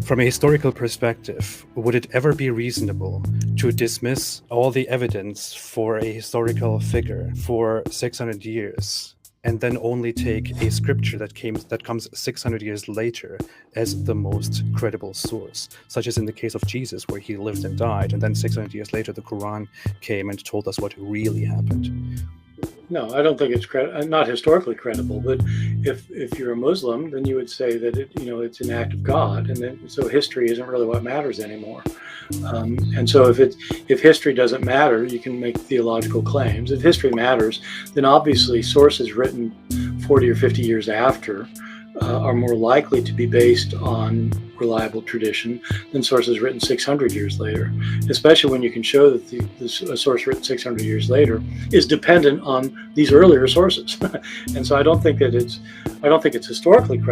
From a historical perspective, would it ever be reasonable to dismiss all the evidence for a historical figure for 600 years and then only take a scripture that comes 600 years later as the most credible source, such as in the case of Jesus, where he lived and died, and then 600 years later the Quran came and told us what really happened? No, I don't think it's not historically credible. But if you're a Muslim, then you would say that it's an act of God, and then so history isn't really what matters anymore. And so if history doesn't matter, you can make theological claims. If history matters, then obviously sources written 40 or 50 years after are more likely to be based on reliable tradition than sources written 600 years later, especially when you can show that a source written 600 years later is dependent on these earlier sources. And so I don't think it's historically credible.